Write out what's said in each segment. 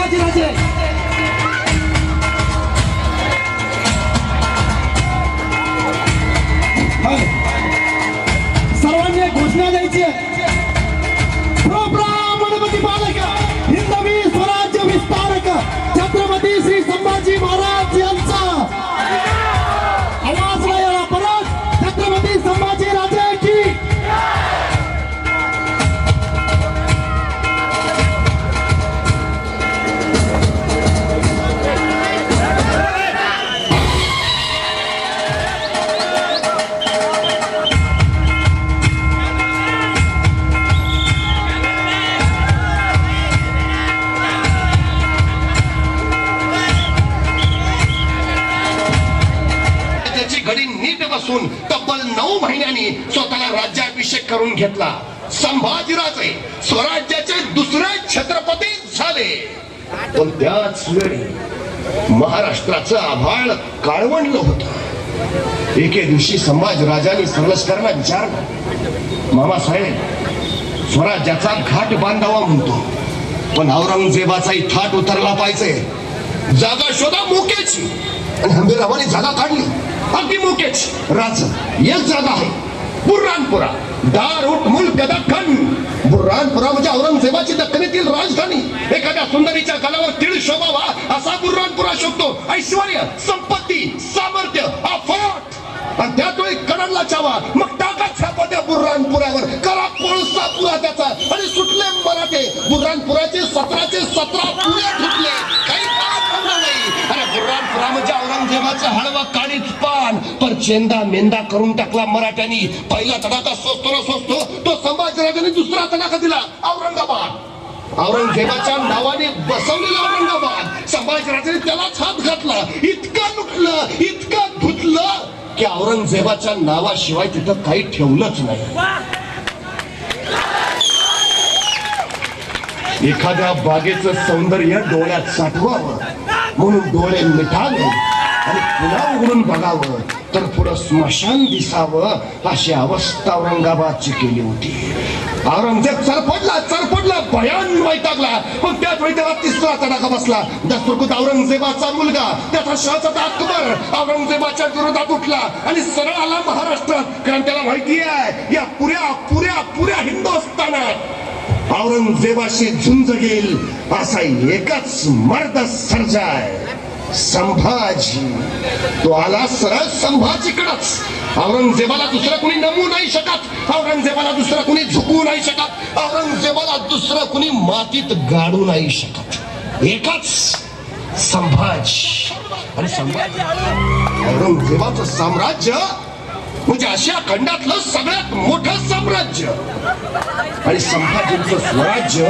संभाजीराजे सर्वांनी घोषणा द्यायची आहे. गणपती बालक हिंदवी स्वराज्य विस्तारक छत्रपती श्री संभाजी महाराज यांचा आवाज नाही आला. परत छत्रपती संभाजी राजे की तब्बल 9 महिन्यांनी स्वतःला राज्याभिषेक करून घेतला. संभाजीराजे स्वराज्याचे दुसरे छत्रपती झाले. पण त्याच वेळी महाराष्ट्राचं आभाळ काळवंडलं होतं. एके दिवशी संभाजीराजांनी सरलसकरांना विचारलं, मामासाहेब स्वराज्याचा घाट बांधावा म्हणतो, पण औरंगजेबाचाही थाट उतरला पाहिजे. जागा शोधा मोक्याची. आणि हंबीररावांनी जागा काढली. अगदी मोकेच राज एक जागा आहे, बुर्हानपुरा. दारूट मुल्क दख्खन. बुर्हानपुरा म्हणजे औरंगजेबाची दख्खनीतील राजधानी. एखाद्या सुंदरीच्या गलावर तीळ शोभावा असा बुर्हानपुरा शोभतो. ऐश्वर्य, संपत्ती, सामर्थ्य, अफाट. आणि त्यातोही कडला चावा. मग टाका छापा त्या बुर्हानपुरावर. करा कोळसा पुरा त्याचा. आणि सुटले मराठे. बुर्हानपुराचे 17चे 17 पुरे सुटले. काही बुर्हानपुरा म्हणजे औरंगजेबाचं हळवा काळीच पान. पण चेंदा मेंदा करून टाकला मराठ्यांनी. पहिला तडाखा सोसतो ना सोसतो तो संभाजीराजांनी दुसरा तडाखा दिला, औरंगाबाद. औरंगजेबाच्या नावाने बसवलेला औरंगाबाद. संभाजीराजांनी त्यालाच हात घातला. इतकं लुटलं, इतकं धुतलं की औरंगजेबाच्या नावाशिवाय तिथं काही ठेवलंच नाही. एखाद्या बागेचं सौंदर्य डोळ्यात साठवावं म्हणून डोळे मिटावे आणि पुन्हा उघडून बघावं तर पुढं स्मशान दिसावं अशी अवस्था औरंगाबादची केली होती. औरंगजेब चरपडला भयान वैतागला. पण त्याच वेळी त्याला तिसरा तडाखा बसला. दस्तुरखुद औरंगजेबाचा मुलगा त्याचा शहजादा अकबर औरंगजेबाच्या विरोधात उठला आणि सरळ आला महाराष्ट्रात. कारण त्याला माहिती आहे या पुऱ्या पुऱ्या पुऱ्या हिंदुस्थानात औरंगजेबाशी झुंज घेईल असा एकच मर्द सर्जाय, संभाजी. तो आला सरळ संभाजीकडच. औरंगजेबाला दुसरं कुणी नमू नाही शकत. औरंगजेबाला दुसरं कुणी झुकवू नाही शकत. औरंगजेबाला दुसरं कुणी मातीत गाडू नाही शकत. एकच संभाजी. आणि संभाजी औरंगजेबाचं साम्राज्य म्हणजे आशिया खंडातलं सगळ्यात मोठं साम्राज्य. आणि संभाजींचं स्वराज्य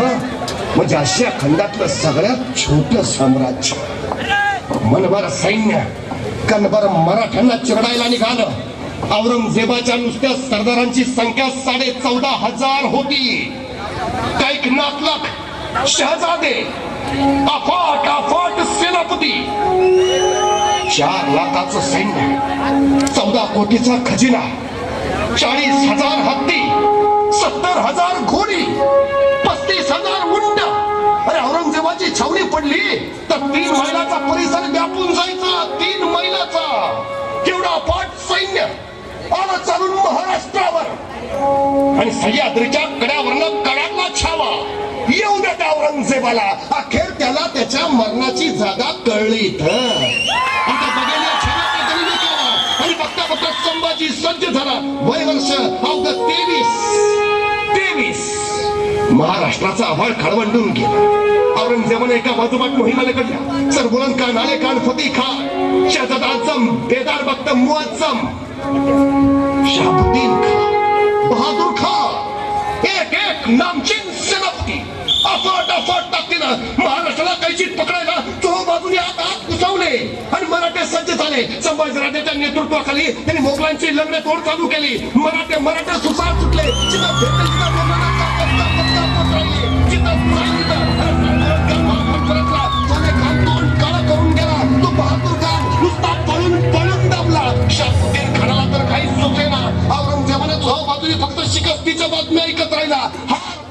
म्हणजे आशिया खंडातलं सगळ्यात छोटं साम्राज्य. मनभर सैन्य कणभर मराठ्यांना चिरडायला निघालं. औरंगजेबाच्या नुसत्या सरदारांची संख्या 14,500 होती. कैक नातलक शहजादे, अफाट अफाट सेनापती, 4 लाखाचं सैन्य, 14 कोटीचा खजिना, 40,000 हत्ती, 70,000 घोडी, 35,000 उंट. अरे औरंगजेबाची छावणी पडली तर 3 मैलाचा परिसर व्यापून जायचा. 3 मैलाचा केवढा अफाट सैन्य आला चालून महाराष्ट्रावर. आणि सह्याद्रीच्या कड्यावरनं कड्यांना छावा. येऊ द्या त्या औरंगजेबाला. अखेर त्याला त्याच्या मरणाची जागा कळली. आणि बघता बघता संभाजी सज्ज झाला. वयवर्ष अवघ 23. महाराष्ट्राचा आभाळ खळवंडून गेला. औरंगजेबाने एका बाजूबाट मोहिमाने काढल्या. सर बुलंद खान, आले खान, फतेह खान, शहजादा आझम, बेदार बख्त मुअज्जम, शहाबुद्दीन खान, बहादूर खान, एक नामचीन सेनापती अफाट अफाट ताकदीनं महाराष्ट्राला कैचीत पकडायला चोह बाजूने आत घुसवले. आणि मराठे सज्ज झाले. संभाजीराजांच्या नेतृत्वाखाली त्यांनी मोगलांची लग्न तोड चालू केली. मराठे सुसाट सुटले. बहादूर खान नुसता पळून दाबला. शहाबुद्दीन खानाला तर काही सुचेना. औरंगजेबाने चोह बाजूने फक्त शिकस्तीच्या बातम्या ऐकत राहिला.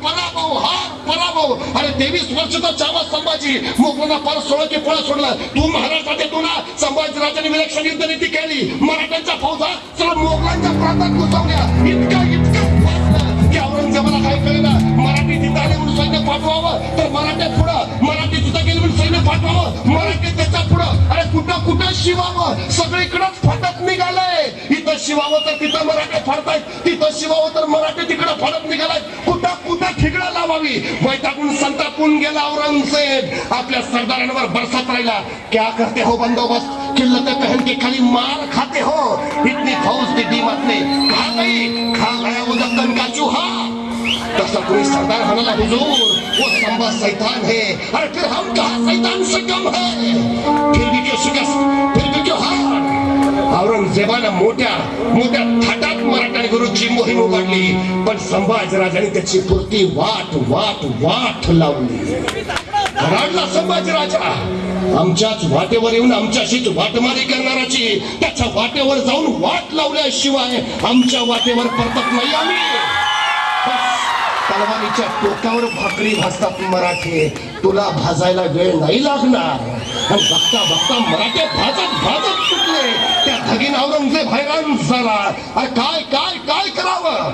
पराभव हार पराभव. अरे 23 वर्षाचा चावा संभाजी मोगलांना पार 16 के पळा सोडलं. तू महाराष्ट्रात येतो ना, संभाजीराजांनी विलक्षण युद्ध नीती केली. मराठ्यांच्या फौजा सर्व मोगलांच्या प्रांतात घुसवल्या. इतकं वाचलं की औरंगजेबाला काय कळलं, मराठी तिथं आले म्हणून सैन्य पाठवावं तर मराठ्यात पुढं, मराठी तिथं गेले म्हणून सैन्य पाठवावं, मराठी त्याच्या पुढं. अरे कुठं शिवावं, सगळीकडंच फटक निघालंय. इथं शिवावं तर तिथं मराठे फाडतायत, तिथं शिवावं तर मराठे तिकडं फडक निघालाय. कुठं ठिगळं लावावी. वैतागून संतापून गेला औरंगजेब. आपल्या सरदारांवर बरसात राहिला. क्या करते हो बंदोबस्त, किल्लत पहन के खाली मार खाते हो. इतनी फौज की कीमत ने खा गया वो दक्कन का चूहा. तसा कोई सरदार म्हणाला, हुजूर वो संभा शैतान है. अरे फिर हम कहा शैतान से कम है. फिर भी क्यों शिकस्त, फिर भी क्यों हार. औरंगजेबानं मोठ्या थाटात मराठ्यांविरुद्धची मोहीम उघडली. पण संभाजीराजांनी त्याची पुरती वाट लावली. घराडला संभाजीराजा. आमच्याच वाटेवर येऊन आमच्याशीच वाटमारी करणाराची त्याच्या वाटेवर जाऊन वाट लावल्याशिवाय आमच्या वाटेवर परतत नाही आम्ही. तलवारीच्या टोकावर भाकरी भाजतात मराठे, तुला भाजायला वेळ नाही लागणार. आणि बघता मराठे भाजत सुटले. त्या धगीन औरंगजेब हैराण झाला. अरे काय करावं.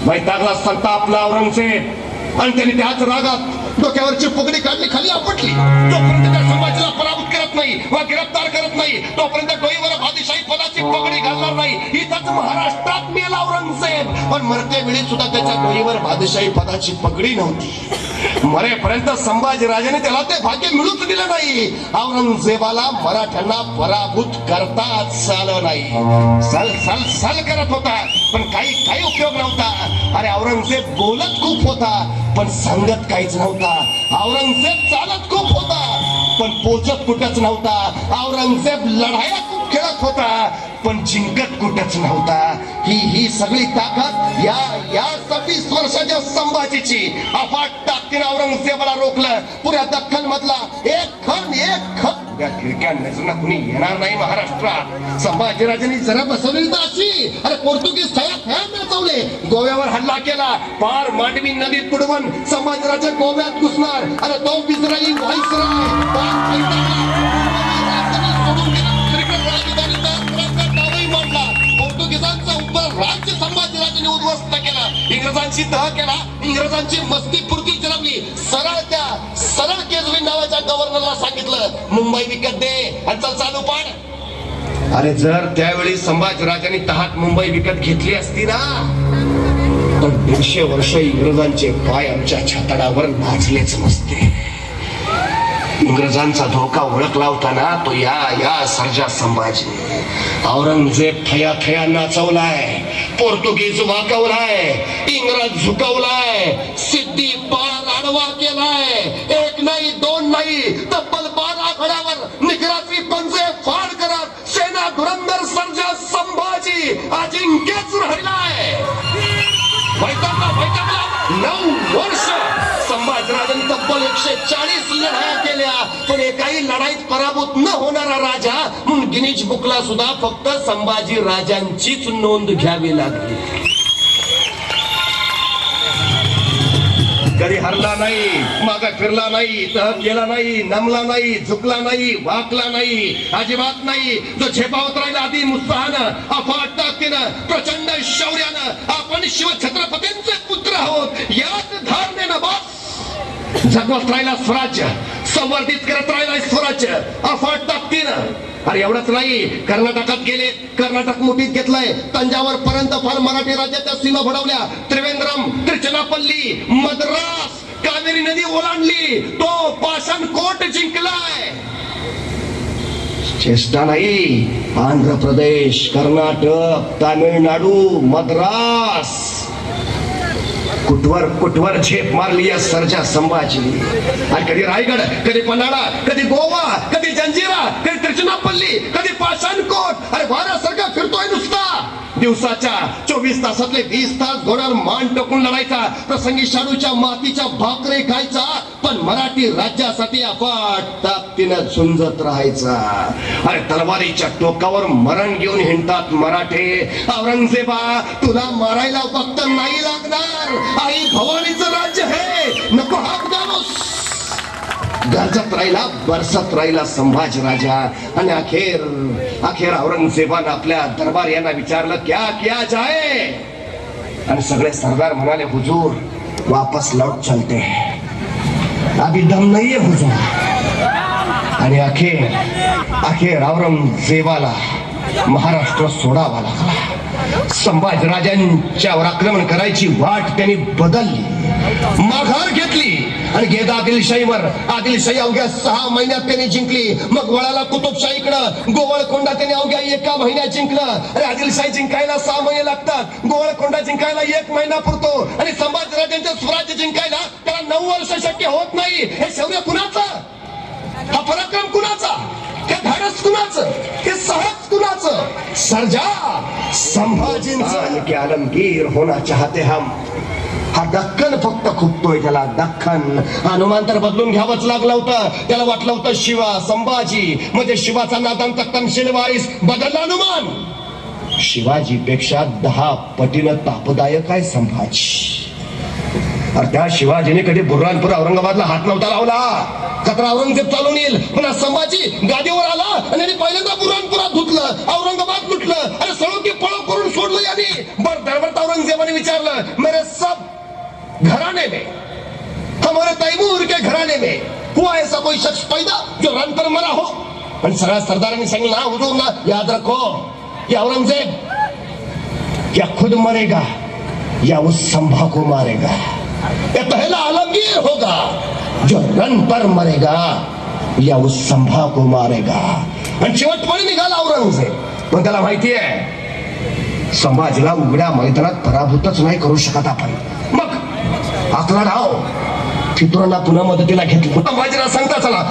वैतागला संतापला औरंगजेब आणि त्याने त्याच रागात डोक्यावरची पगडी काढली, खाली आपटली. जोपर्यंत त्या संभाजीला पराभूत करत नाही वा गिरफ्तार करत नाही तोपर्यंत डोईवर भादीशाही पदाची पगडी घालणार नाही. इथंच महाराष्ट्रात मेला औरंगजेब. पण मरते वेळी सुद्धा त्याच्या डोईवर भादीशाही पदाची पगडी नव्हती. मरेपर्यंत संभाजीराजाने त्याला ते भाग्य मिळूच दिलं नाही. औरंगजेबाला मराठ्यांना पराभूत करताच आलं नाही. सल करत होता पण काही उपयोग नव्हता. अरे औरंगजेब बोलत खूप होता पण संगत काहीच नव्हता. औरंगजेब चालत खूप होता पण पोचत कुठंच नव्हता. औरंगजेब लढाया खूप खेळत होता पण जिंकत कुठंच नव्हता. ही सगळी ताकद या 26 वर्षाच्या संभाजीची. अफाट ताकदीने औरंगजेबाला रोखलं. पुऱ्या दख्खन मधला एक खण या खिडक्या नजरना कुणी येणार नाही महाराष्ट्रात. संभाजीराजांनी जरा बसवली तर अशी. अरे पोर्तुगीज थया नाचवले. गोव्यावर हल्ला केला. पार मांडवी नदीत बुडवून संभाजीराजा गोव्यात घुसणार. अरे तो इस्रायली पोर्तुगीजांचा राज्य संभाजीराजांनी उद्ध्वस्त केला. इंग्रजांची तह केला. इंग्रजांची मस्ती पुरती जन्मली. सरळ केजरीवाल नावाच्या गव्हर्नरला सांगितलं मुंबई विकत दे आणि चल चालू पाड. अरे जर त्यावेळी संभाजीराजांनी तहात मुंबई विकत घेतली असती ना तर 150 वर्ष इंग्रजांचे पाय आमच्या छातडावर नाचलेच नसते. इंग्रजांचा धोका ओळखला होता ना तो या सर्जा संभाजी. औरंगजेब थया नाचवलाय. पोर्तुगीज वाकवलाय. इंग्रज झुकवलाय. सिद्धी पार आडवा केलाय. एक नाही दोन नाही तब्बल 12 आघाड्यावर निग्राची पंजे फाड करत सेना धुरंधर सर्जा संभाजी अजिंक्यच राहिलाय. वैतागला 9 वर्ष संभाजीराजांनी तब्बल 140 लढाया केल्या पण एकाही लढाईत पराभूत न होणारा राजा म्हणून गिनीज बुकला सुद्धा फक्त संभाजी राजांचीच नोंद घ्यावी लागली. कधी हरला नाही, मागा फिरला नाही, तह केला नाही, नमला नाही, झुकला नाही, वाकला नाही, अजिबात नाही. जो झेपावत राहिला आधी उत्साहानं, अफाट ताकदीनं, प्रचंड शौर्यानं. आपण शिवछत्रपतींचे पुत्र आहोत याच धारणेनं बस जगवत राहिला स्वराज्य, संवर्धित करत राहिला स्वराज्य अफाट ताकदीनं. अरे एवढंच नाही, कर्नाटकात गेले, कर्नाटक मुठीत घेतलंय. तंजावर पर्यंत फार मराठी राज्याच्या सीमा भडवल्या. त्रिवेंद्रम, त्रिचनापल्ली, मद्रास, कावेरी नदी ओलांडली. तो पाषाण कोट जिंकलाय. चेष्टा नाही, आंध्र प्रदेश, कर्नाटक, तामिळनाडू, मद्रास कुठवर झेप मारली या सर्जा संभाजी. आणि कधी रायगड, कधी पन्हाळा, कधी गोवा, कधी जंजिरा, कधी त्रिचनापल्ली, कधी पाषाणकोट. अरे वाऱ्यासारखा फिरतोय नुसता. दिवसाच्या 24 तासातले 20 तास घोड्यावर मान टोकून लढायचा, प्रसंगी शाडूच्या मातीच्या भाकरी खायचा, पण मराठी राज्यासाठी अफाट ताकदीनं झुंजत राहायचा. अरे तलवारीच्या टोकावर मरण घेऊन हिंडतात मराठे. औरंगजेबा तुला मारायला फक्त नाही लागणार, आई भवानीचं राज्य हे, नको हात घालूस. गरजत राहिला, बरसत राहिला संभाजी राजा. आणि अखेर औरंगजेबानं आपल्या दरबार यांना विचारलं, क्या किया जाए? आणि सगळे सरदार म्हणाले, हुजूर वापस लौट चलते हैं, अभी दम नहीं है हुजूर. आणि अखेर औरंगजेबाला महाराष्ट्र सोडावा लागला. संभाजीराजांच्यावर आक्रमण करायची वाट त्यांनी बदलली, माघार घेतली आणि गेद आदिलशाहीवर. आदिलशाही अवघ्या 6 महिन्यात त्यांनी जिंकली. मग वळाला कुतुबशाहीकडं. गोवळकोंडा त्यांनी अवघ्या 1 महिन्यात जिंकलं. अरे आदिलशाही जिंकायला 6 महिने लागतात, गोवळकोंडा जिंकायला 1 महिना पुरतो. आणि संभाजीराजांचं स्वराज्य जिंकायला त्याला 9 वर्ष शक्य होत नाही. हे शौर्य कुणाचं? हा पराक्रम कुणाचा? हे धाडस कुणाचं? हे साहस कुणाचं? सर्जा संभाजींचं. के आलमगीर होना चाहते हम. हा दख्खन फक्त खुपतोय त्याला, दख्खन. हनुमान तर बदलून घ्यावंच लागलं होतं. त्याला वाटलं होतं शिवा संभाजी म्हणजे शिवाचा नादांत तनशील वारीस. बदलला हनुमान. शिवाजीपेक्षा 10 पटीनं तापदायक आहे संभाजी. अरे त्या शिवाजीने कधी बुर्हानपूर औरंगाबादला हात नव्हता लावला. खतरा औरंगजेब चालून येईल, पुन्हा संभाजी गादीवर आला आणि पहिल्यांदा बुरहानपुरात धुतलं, औरंगाबाद लुटलं. अरे सळो की पळो करून सोडलं यांनी. दरबार औरंगजेबाने विचारलं, मेरे सब घराने में, हमारे तैमूर के घराने में हुआ ऐसा कोई शख्स पैदा जो रन पर मरा हो? आणि सगळ्या सरदारांनी सांगितलं, ना हुजूर ना, याद रखो कि औरंगजेब या खुद मरेगा या उस संभा को मारेगा. ये पहला आलमगीर होगा जो रन पर मरेगा या उस संभा को मारेगा. आणि शेवटपणी निघाला औरंगजेब. पण त्याला माहिती आहे संभाजीला उघड्या मैदानात पराभूतच नाही करू शकत आपण. मग आकला डाव फितुरांना पुन्हा मदतीला घेतलं. संभाजीला सांगता चला,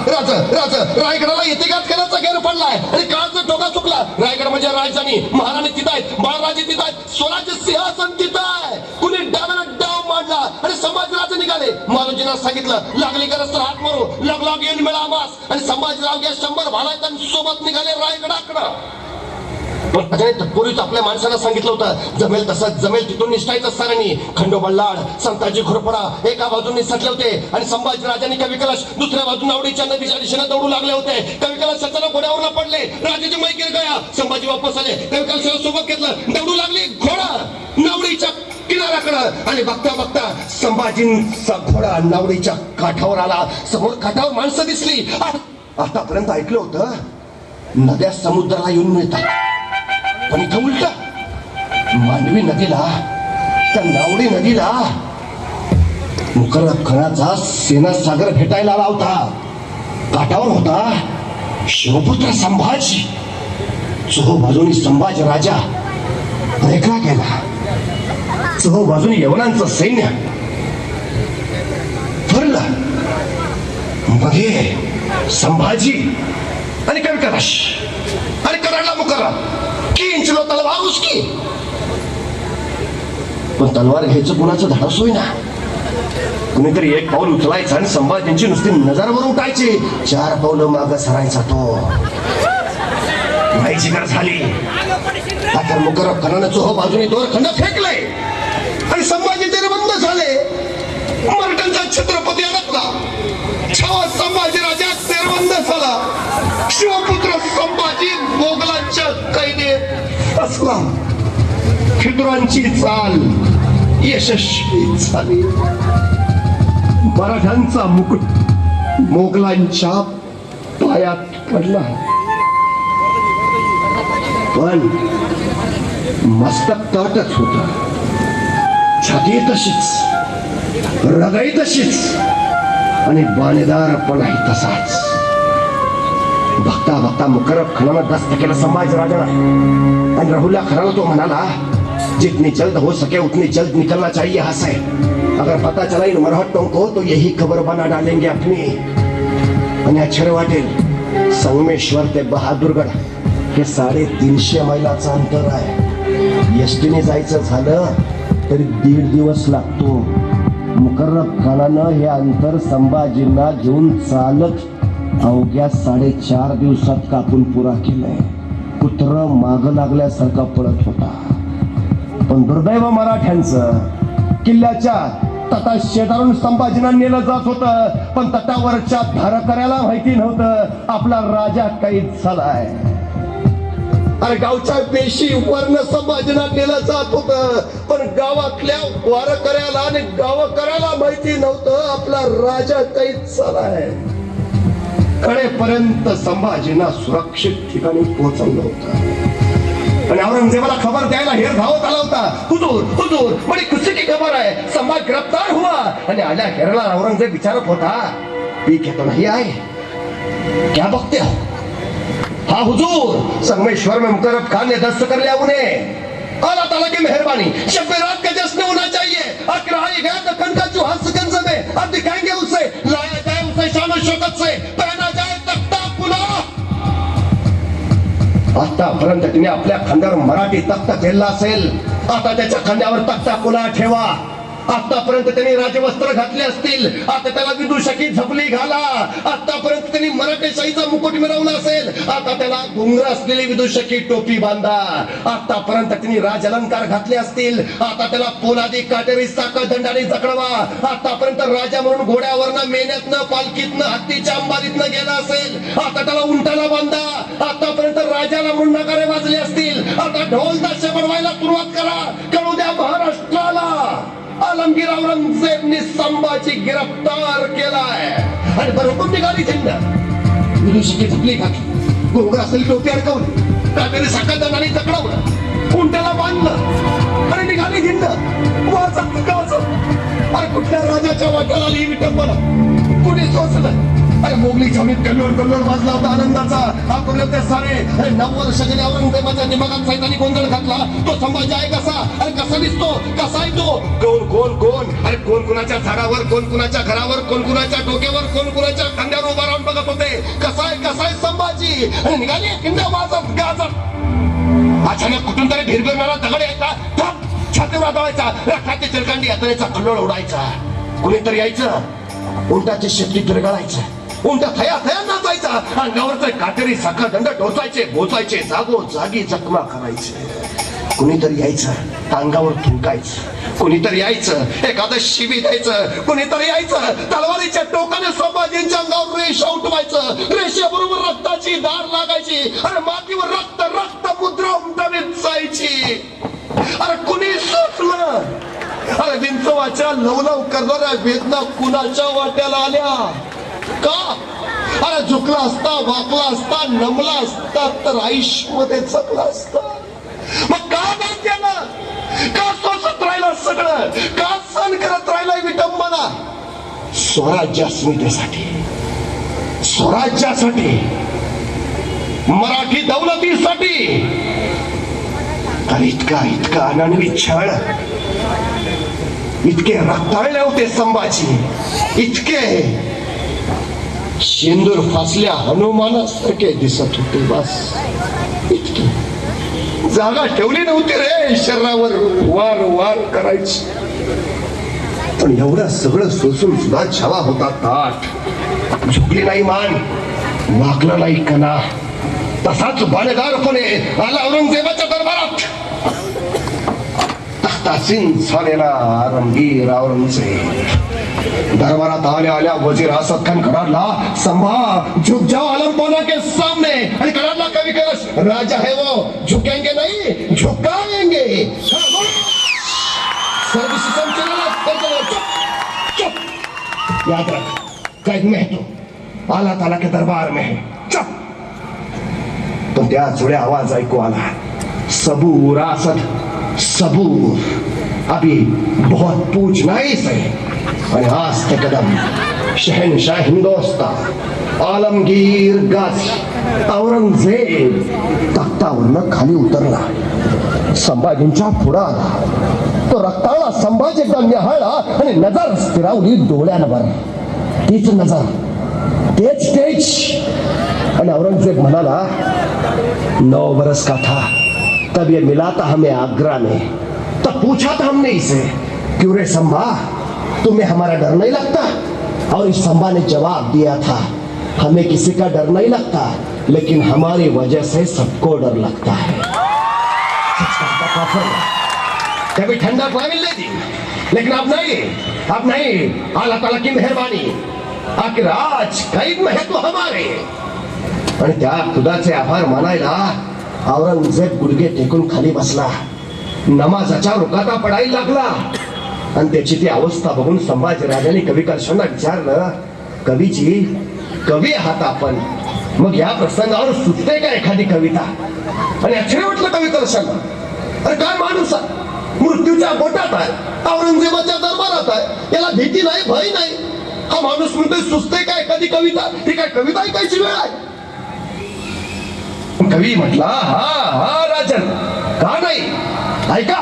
रायगडाला इतिघात केल्याचा गैर पडलाय आणि काळाचा टोका चुकला. रायगड म्हणजे राजधानी, महाराणी तिथं आहेत, बाळराजे तिथं आहेत, स्वराज्य सिंहासन तिथं आहे. कुणी डाव्यानं डाव मांडला आणि संभाजीराजे निघाले. मालोजींना सांगितलं, लागली गरज तर हात मारू, लग येऊन मिळा मास. आणि संभाजीराव घ्या 100 भालायकांसोबत निघाले रायगडाकडं. पूर्वीच आपल्या माणसाला सांगितलं होतं, जमेल तसंच जमेल तिथून निष्ठायचं सरांनी. खंडोबा संताजी घोरपडा एका बाजूने सटले होते आणि संभाजीराजांनी कविकलश दुसऱ्या बाजून आवडीच्या नदीच्या दिशेने दौडू लागले होते. कविकलशाला घोड्यावर पडले, राजाचे मैकीर गया. संभाजी वापस आले, कविकलशाला सोबत घेतलं, दौडू लागली घोडा नावडीच्या किनाऱ्याकडं. आणि बघता बघता संभाजींचा घोडा नावडीच्या काठावर आला. समोर काठावर माणसं दिसली. आतापर्यंत ऐकलं होतं नद्या समुद्राला येऊन मिळतात, पण इथं उलट. मांडवी नदीला, त्या नावडी नदीला मुकर्रब खानाचा सेना सागर भेटायला आला होता. काठावर होता शिवपुत्र संभाजी. चोहो बाजूनी संभाजी राजा रेखला गेला. चोहो बाजूनी यवनांचं सैन्य फरलं. मध्ये संभाजी आणि कविकलश आणि कराडला मुकर्रब. 3 किलो तलवार उसकी. पण तलवार घ्यायचं कुणाचं धाडस होईना. कुणीतरी 1 पाऊल उचलायचं आणि संभाजींची नुसती नजरवर उठायची. 4 पावलं मागं सरायचा तो. व्हायची गरज झाली. आता मुकर्रब खानानं चोहो बाजूने दोरखंड फेकले आणि संभाजी तेरबंद झाले. मराठ्यांचा छत्रपती अडकला. छावा संभाजी राजा तेरबंद झाला. शिवपुत्र संभाजी मोगलांच्या कैदेत असला. फितुरांची चाल यशस्वी झाली. मराठ्यांचा मुकुट मोगलांच्या पायात पडला. पण मस्तक ताटच होता. छाती तशीच, हृदय तशीच आणि बाणेदारपणाही तसाच. बघता बघता मुकर्रब खानानं दस्त केलं संभाजीराजाला. आणि राहुल्या खानाला तो म्हणाला, जितनी जल्द हो सके उतनी जल्द निकलना चाहिए यहाँ से. अगर पता चला इन मरहट्टों को तो यही खबर बना डालेंगे अपनी. आणि आश्चर्य वाटेल, संगमेश्वर ते बहादूरगड हे 350 मैलाचं अंतर आहे. एसटीने जायचं झालं तरी 1.5 दिवस लागतो. मुकर्रब खानानं हे अंतर संभाजींना घेऊन चालत अवघ्या 4.5 दिवसात कापून पुरा केलंय. कुत्र माग लागल्यासारखा पळत होता. पण दुर्दैव मराठ्यांचं, किल्ल्याच्या तथा शेजारून संभाजींना नेलं जात होतं, पण तटावरच्या धारकऱ्याला माहिती नव्हतं आपला राजा कैद झालाय. अरे गावच्या पेशी वरनं संभाजींना नेलं जात होतं, पण गावातल्या वारकऱ्याला आणि गावकऱ्याला माहिती नव्हतं आपला राजा कैद झालाय. कडेपर्यंत संभाजींना सुरक्षित ठिकाणी पोहोचवलं होतं. आणि औरंगजेबाला खबर द्यायला हेर धावत आला होता. हुजूर हुजूर बड़ी खुशी की खबर है, संभाज गिरफ्तार हुआ. आणि आल्या हेरला औरंगजेब विचारत होता, पीके तो नहीं आए, क्या बकते हो? हाँ हुजूर, संगमेश्वर में मुकर्रब खान ने दस्त कर लिया उन्हें. अल्लाह ताला की मेहरबानी, शब रात का जश्न होना चाहिए. अब कराई गया दखन का जो हंसगंज में, अब दिखाएंगे उसे, लाया जाए उसे शान और शौकत से, पहना जाए तख्ता पुनः. आतापर्यंत तिने आपल्या खांद्यावर मराठी तख्ता ठेवला असेल, आता त्याच्या खांद्यावर तख्ता पुन्हा ठेवा. आतापर्यंत त्यांनी राजवस्त्र घातले असतील, आता त्याला विदूषकी झपली घाला. आतापर्यंत त्यांनी मराठेशाहीचा मुकुट मिरवला असेल, आता त्याला घुंगर असलेली विदूषकी टोपी बांधा. आतापर्यंत त्यांनी राजअलंकार घातले असतील, आता त्याला पोलादी काटेरी साखळ दंडाने जखडवा. आतापर्यंत राजा म्हणून घोड्यावरनं, मेन्यातनं, पालखीतनं, हत्तीच्या अंबारीतनं गेला असेल, आता त्याला उंटाला बांधा. आतापर्यंत राजाला म्हणून नगारे वाजले असतील, आता ढोल ताशे बनवायला सुरुवात करा. कळू द्या महाराष्ट्राला, आलमगीर औरंगजेबने संभाजी गिरफ्तार केलाय. आणि बरोबर निघाली झेंड, विदूषकी झपली घातली, घोंगर असलेली टोपी अडकवली, काटेरी साखळ दंडाने जखडवलं, उंट्याला बांधलं आणि निघाली झेंड. वाचत गावचं. अरे कुठल्या राजाच्या वाट्याला आली विटंबना, कुणी सोचलं? अरे मोगली छावणीत कल्लोळ कल्लोळ वाजला होता आनंदाचा. आपण ते सारे 9 वर्षाच्या औरंगजेबाच्या दिमागात सैतानी गोंधळ घातला. तो संभाजी आहे कसा? अरे कसा दिसतो? कसा आहे तो? कोण कोण कोण? अरे कोण कुणाच्या झाडावर, कोण कुणाच्या घरावर, कोण कुणाच्या डोक्यावर, कोण कुणाच्या खांद्यावर उभा राहून बघत होते. कसा आहे संभाजी? आणि निघाली किंवा वाजत गाजत. अचानक कुठून तरी भिरभिरणारा दगड यायचा, छातीवर आदळायचा, रक्ताची चिरकांडी यात्रेचा कल्लोळ उडायचा. कुणीतरी यायचं, उंटाची शेपटी पिरगाळायचं, उंटा थया थया नाचायचा, अंगावरचे काटेरी साखळ दंड टोचायचे, बोचायचे, जागोजागी जखमा करायचे. कुणीतरी यायचं, अंगावर थुंकायचं, कुणीतरी यायचं, एखादं शिबी द्यायचं, कुणीतरी यायचं, तलवारीच्या टोकाने संभाजींच्या अंगावर रेषा उठवायचं. रेषेबरोबर रक्ताची धार लागायची आणि मातीवर रक्त रक्त मुद्रा उमटवीत जायची. अरे कुणी सोचलं? अरे विंचवाच्या लवलव करणाऱ्या वेदना कुणाच्या वाट्याला आल्या का? अरे झुकला असता, वाकला असता, नमला असता तर आयुष्यामध्ये जगला असता. मग का नाही केलं? का सोसत राहिला सगळं? का सहन करत राहिला विटंबना? स्वराज्यास्मितेसाठी, स्वराज्यासाठी, मराठी दौलतीसाठी. तर इतका इतका अनन्वित छळ, इतके रक्ताळले होते संभाजी, इतके शेंदूर फासल्या हनुमानासारखे दिसत होते. बस इतकी जागा ठेवली नव्हती रे शरीरावर वार वार करायची. पण एवढं सगळं सोसून सुद्धा छावा होता ताट. झुकली नाही मान, वाकला नाही कणा, तसाच बाणेदारपणे आला औरंगजेबाच्या दरबारात. तख्तासीन झालेला आलमगीर औरंगजेब दरबारात आल्या आल्या वजीर असद खान करारला, संभा झुक जाओ आलमपाना के सामने. आणि करारला कवी कलश, राजा है वो, झुकेंगे नहीं झुकाएंगे. चुप, याद रख, कैद में तो आला ताला के दरबार में है. चुप. तो त्या जुळ्या आवाज ऐकू आला, सबूर असद सबूर, अभी बहुत पूछना ही सही. आणि आज ते कदम शहनशाह हिंदुस्तान आलमगीर गाजी औरंगजेब तख्तावरनं खाली उतरला. संभाजींच्या पुढे आला. तो रक्ताळा संभाजी एकदा निहाळला आणि नजर स्थिरावली डोळ्यांवर. तीच नजर, तेच तेज. आणि औरंगजेब म्हणाला, 9 बरस का था, तब ये मिला था हमें आगरा में। तब पूछा था हमने इसे, क्यों रे संभा, तुम्हें हमारा डर नहीं लगता? और इस संभा ने जवाब दिया था, हमें किसी का डर नहीं लगता, लेकिन हमारी वजह से सबको डर लगता है। कभी ठंडा पानी मिल दी, लेकिन अब नहीं। अल्लाह ताला की मेहरबानी, आखिर आज कैद में है तो हमारे। आणि त्या खुदाचे आभार मानायला औरंगजेब गुडघे टेकून खाली बसला, नमाजाच्या रुकाता पडायला लागला। आणि त्याची ती अवस्था बघून संभाजीराजांनी कवी कर्षांना विचारलं, कवीजी, कवी आहात आपण, मग या प्रसंगावर सुचते का एखादी कविता? आणि आश्चर्य वाटलं कवी कर्षांना, अरे काय माणूस मृत्यूच्या बोटात आहे, औरंगजेबाच्या दरबारात आहे, याला भीती नाही, भय नाही, हा माणूस म्हणतोय सुचते का एखादी कविता? ही काय कविता ऐकायची वेळ आहे? कवी म्हटला, हा राजन, का नाही, ऐका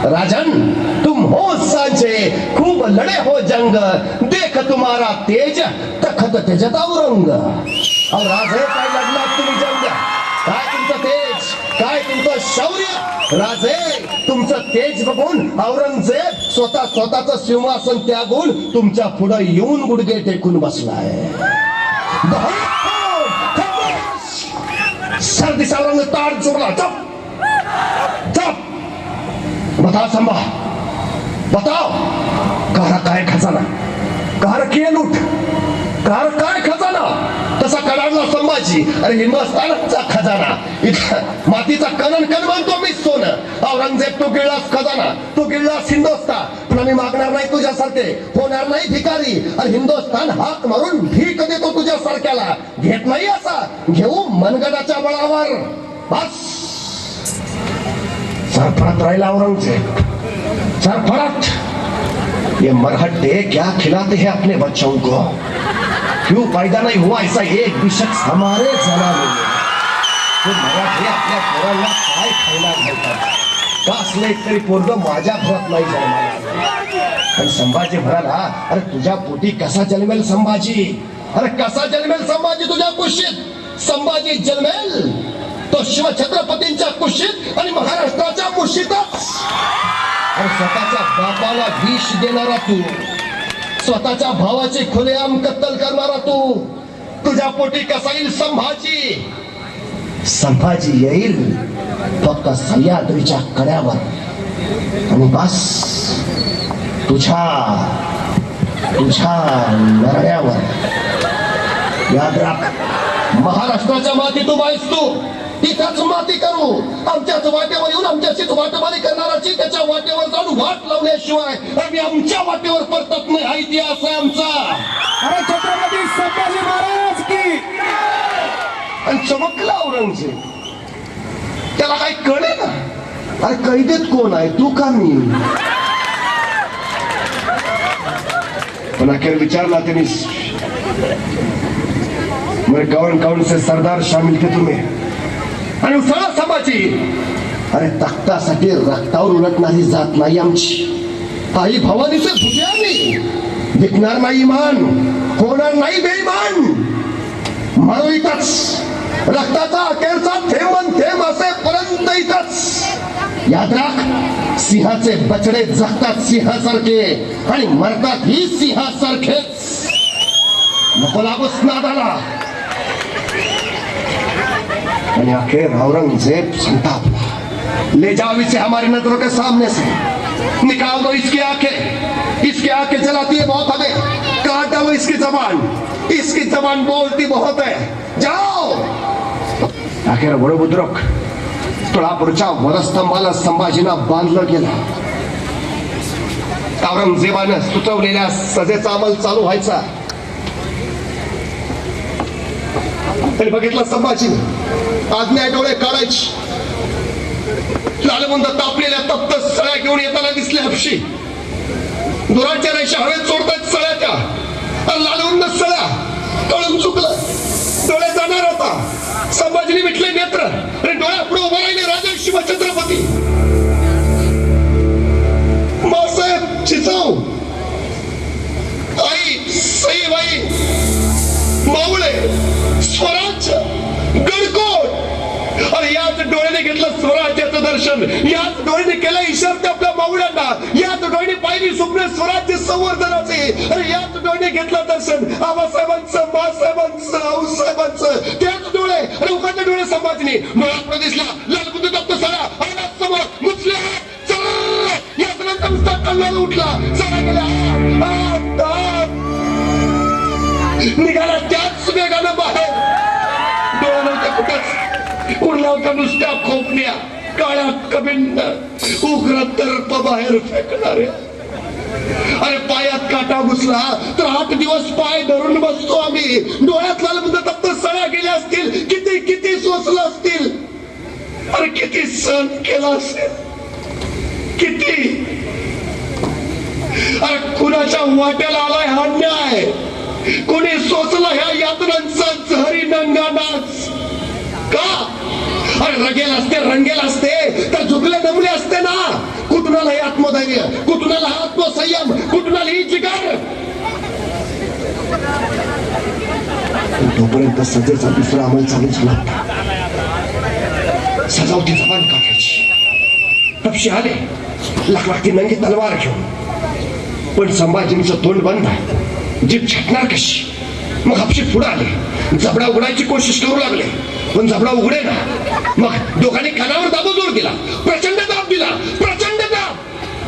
राजन, तुम हो सांचे, खूप लढे हो जंग, देख तुम्हारा तेज, तखत तेजत औरंग। और राजे काय लढला तुम्ही जंग, काय तुमचं तेज, काय तुमचं शौर्य? राजे, तुमचं तेज बघून औरंगजेब स्वतःचं सिंहासन त्यागून तुमच्या पुढे येऊन गुडघे टेकून बसलाय। सर्दी सावरंग तार जोडला, चप, बताओ संभा, बताओ, कार काय खजाना, कार किए लूट, कार काय खजाना? तसा कडाडला संभाजी, अरे हिंदुस्थानचा खजाना, इथं मातीचा कणन म्हणतो मी सोनं। औरंगजेब, तू गिळलास खजाना, तू गिळलास हिंदुस्थान, पण आम्ही मागणार नाही तुझ्यासारखे, होणार नाही भिकारी। अरे हिंदुस्थान हाक मारून भीक देतो तुझ्यासारख्याला, घेत नाही असा, घेऊ मनगडाच्या बळावर, बस। सरफरात राहिला औरंगजेब, सरफरात। ये मरहट्टे क्या खिलाते हैं अपने बच्चों को? क्यों पैदा नहीं हुआ ऐसा एक भी शख्स हमारे जमाने में? तो मराठी आपल्या पोरांना काय खायला घालतात? का असलं एक तरी पोरग माझ्या घरात नाही जन्माला? पण संभाजी म्हणाला, अरे तुझ्या पोटी कसा जन्मेल संभाजी? अरे कसा जन्मेल संभाजी तुझ्या कुशीत? संभाजी जन्मेल तो शिवछत्रपतींच्या कुशीत आणि महाराष्ट्राच्या कुशीतच। आणि स्वतःच्या बापाला विष देणारा तू, स्वतःच्या भावाची खुलेआम कत्तल करणारा तू, तुझ्या पोटी कसा येईल संभाजी? संभाजी येईल फक्त सह्याद्रीच्या कड्यावर, आणि बस तुझ्या लढण्यावर। याद राख, महाराष्ट्राच्या मातीत उभा आहेस तू, इथंच माती करू, आमच्याच वाटेवर येऊन आमच्याशीच वाटमारी करणाराची त्याच्या वाटेवर जाऊन वाट लावल्याशिवाय आम्ही आमच्या वाटेवर परतत नाही, हा इतिहास आहे आमचा। अरे छत्रपती संभाजी महाराज की। आणि चमकला औरंगजेब, त्याला काही कळे ना, अरे कैदेत कोण आहे, तू का मी? पण अखेर विचारला त्यांनी, मेरे कौन से सरदार शामिल थे तुम्हें? आणि उसळा संभाजी, अरे तख्तासाठी रक्तावर उलटणारी जात नाही आमची, आई भवानीचे भुगे आम्ही, विकणार नाही इमान, होणार नाही बेईमान, मरू इथंच, रक्ताचा अखेरचा थेंब असेपर्यंत इथंच। याद राख, सिंहाचे बछडे जगतात सिंहासारखे आणि मरतात ही सिंहासारखेच, नको लागूस नादाला। आणि आखिर औरंगजेब संतापला, ले जाओ इसे हमारी नजरों के सामने से, निकाल दो इसकी आंखें जलाती है बहुत हमें, काट डालो इसकी जबान बोलती बहुत है, जाओ। अखेर वडबुद्रुक तुळापूरच्या वरस्तंभाला संभाजींना बांधलं गेलं। औरंगजेबानं सुचवलेल्या सजेचा अंमल चालू व्हायचा, तरी बघितलं संभाजीने आज्ञा डोळे काढायची, लालबंद तापलेल्या तप्त सळ्या घेऊन येताना दिसले हपशी, दुराच्या रेषा हवेत सोडतात सळ्या त्या, लालबंद सळ्या, कळून चुकलं, डोळे जाणार होता, संभाजीने मिटले नेत्र आणि डोळ्यापुढे उभा राहिले राजा शिवछत्रपती, मासाहेब चिचाव, आई सईबाई, मावळे, स्वराज्य, गडकोट, आणि याच डोळ्याने घेतलं स्वराज्याचं दर्शन, याच डोळ्याने केलं इशारा आपल्या मावळ्यांना, याच डोळ्याने पाहिली स्वप्न स्वराज्य संवर्धनाचे, अरे याच डोळ्याने घेतलं दर्शन आबासाहेबांचं, बाळासाहेबांचं, आऊसाहेबांचं, त्याच डोळे अरे उघडले डोळे संभाजीने डोळ्यात प्रदेशला लालबुद्ध दप्त सरा समोर मुचले याच नंतर नुसता कल्लाला उठला सरा गेला निघाला त्याच वेगानं बाहेर, डोळा नव्हत्या कुठंच, उरला होता नुसत्या खोपण्या, काळ्या कबिंड, उग्र तर्प बाहेर फेकणाऱ्या. अरे पायात काटा घुसला तर 8 दिवस पाय धरून बसतो आम्ही, डोळ्यात लालबुद्ध दप्त सळ्या गेल्या असतील, किती किती सोसलं असतील, अरे किती सहन केला असेल, किती. अरे कुणाच्या वाट्याला आलाय हा न्याय, कोणी सोचला ह्या यातनांचा झहरी नंगा नाच का? अरे रगेल असते, रंगेल असते तर झुकले नमले असते ना. कुठुनाला हे आत्मधैर्य, कुठुनाला हा आत्मसंयम, कुठुनाला ही जिगर. तोपर्यंत सजेचा दुसरा अंमल चालू झाला होता. सजावटी जबान काढायची, तपशी आले लाकडाची नंगी तलवार घेऊन, पण संभाजींचं तोंड बंद आहे, जीभ छटणार कशी. मग हापशी पुढे आले, जबडा उघडायची कोशिश करू लागले, पण जबडा उघडे ना. मग दोघांनी कानावर दाबून जोर दिला, प्रचंड दाब दिला, प्रचंड दाब,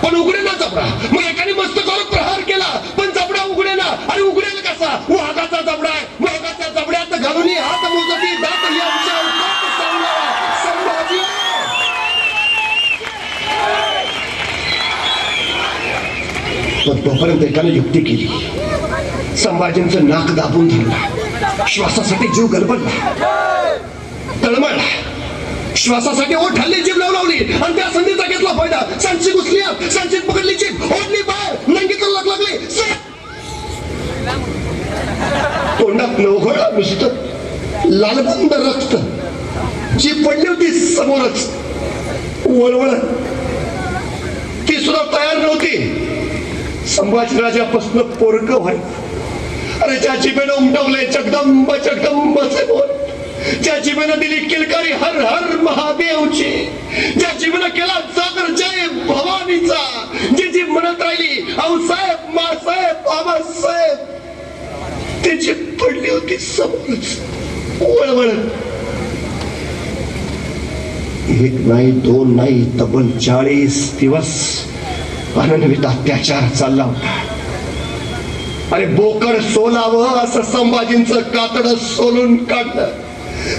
पण उघडे ना जबडा. मग एकाने मस्तकावर प्रहार केला, पण जबडा उघडे ना. आणि उघडेल कसा? वाघाचा जबडा आहे, वाघाच्या जबड्यात घालून हात मोजती दात यांच्या अवकात संभाजी. पण तोपर्यंत एकाने युक्ती केली, संभाजींचं नाक दाबून धरला, श्वासासाठी जीव गलबलला, तळमळला, श्वासासाठी ओठ हल्ली, जीभ लावली, आणि त्या संधीचा घेतला फायदा. सांची घुसली, सांचीत पकडली जीभ, ओढली बाहेर, नंगीच लागली, तोंडात नवघळा नुसतं लालबंद रक्त, जीभ पडली होती समोरच वळवळ, ती सुद्धा तयार नव्हती. संभाजीराजापासून पोरकं व्हाय. अरे ज्या जिभेनं उमटवलंय जगदंब जगदंबचे बोल, ज्या जीवेनं दिली किलकारी हर हर महादेवची, ज्या जीवेनं केला जागर जय भवानीचा, जी जीभ म्हणत राहिली आऊसाहेब, मासाहेब, बाबासाहेब, ती जीभ पडली होती समोरच वळवळ. एक नाही, दोन नाही, तब्बल 40 दिवस अनन्वित अत्याचार चालला होता. अरे बोकड सोलावं असं संभाजींचं कातडं सोलून काढलं,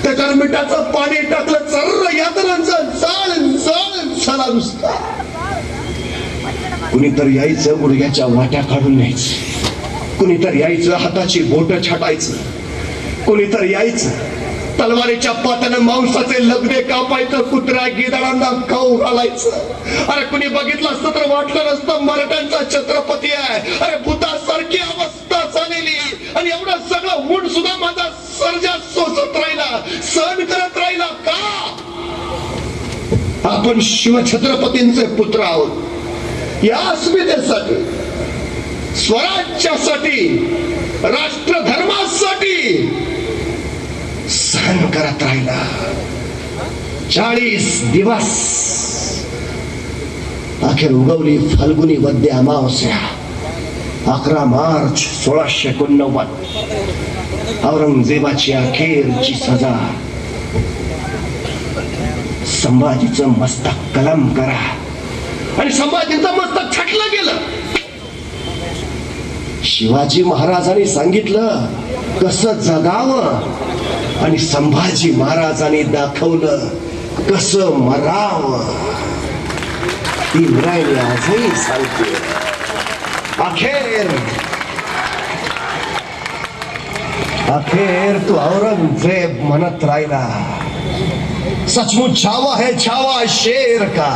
त्याच्यावर मिठाचं पाणी टाकलं, चर्र यातनांचा जाळ जाळ झाला नुसता. कुणीतरी यायचं गुडघ्याच्या वाट्या काढून न्यायचं, कुणीतरी यायचं हाताची बोट छाटायचं, कुणीतरी यायचं तलवारीच्या पात्यानं मांसाचे लगदे कापायचं, कुत्र्या गिधाडांना खाऊ घालायचं. अरे कुणी बघितलं असतं तर वाटलं नसतं मराठ्यांचा छत्रपती आहे. अरे भूतासारखी अवस्था झालेली, आणि एवढं सगळं ऊन सुद्धा माझा सर्जा सोसत राहिला, सहन करत राहिला का? आपण शिवछत्रपतींचे पुत्र आहोत. या अस्मितेसाठी, स्वराज्यासाठी, राष्ट्रधर्मासाठी सहन करत राहिला. 40 दिवस. अखेर उगवली फाल्गुनी वद्य अमावस्या, 11 मार्च 1689. औरंगजेबाची अखेरची सजा. संभाजीचं मस्तक कलम करा, आणि संभाजीचं मस्तक छाटलं गेलं. शिवाजी महाराजांनी सांगितलं कसं जगावं, आणि संभाजी महाराजांनी दाखवलं कसं मरावं. इंद्रायणी आजही सांगते. अखेर तू औरंगजेब म्हणत राहिला, सचमुच छावा है छावा शेर का,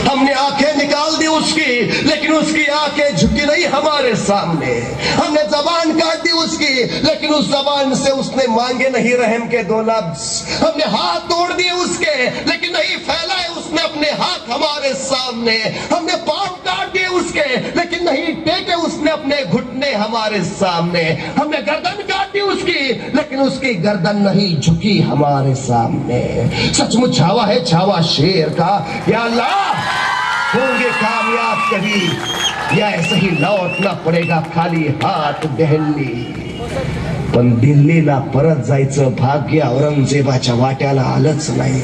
हमने आंखें निकाल दी उसकी, लेकिन उसकी आंखें झुकी नहीं हमारे सामने. हमने जबान काट दी उसकी, लेकिन उस जबान से उसने मांगे नहीं रहम के 2 लफ्ज. हमने हाथ तोड़ दिए उसके, लेकिन नहीं फैलाए उसने अपने हाथ हमारे सामने. हमने पांव काट दिए उसके, लेकिन नहीं टेके उसने अपने घुटने हमारे सामने, हमने गर्दन काटी उसकी, लेकिन उसकी गर्दन नहीं झुकी हमारे सामने। सचमुच छावा है छावा शेर का, या अल्लाह होंगे कामयाब कभी या ऐसे ही लौटना पडेगा खाली हात दिल्ली। पण दिल्लीला परत जायचं भाग्य औरंगजेबाच्या वाट्याला आलंच नाही।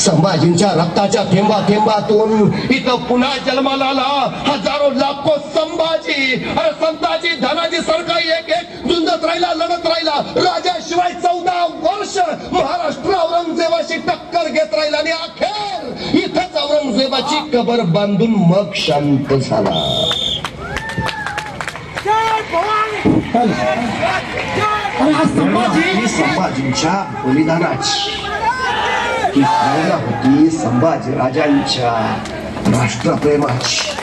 संभाजींच्या रक्ताच्या थेंबा थेंबातून इथं पुन्हा जन्माला आला हजारो लाखो संभाजी। अरे संताजी धनाजी सरकारी एक एक झुंजत राहिला, लढत राहिला, राजाशिवाय 14 वर्ष महाराष्ट्र औरंगजेबाशी टक्कर घेत राहिला आणि अखेर इथंच औरंगजेबाची कबर बांधून मग शांत झाला। अरे आज संभाजी संभाजींच्या बलिदानाची ही भावना होती, संभाजी राजांच्या राष्ट्रप्रेमाची।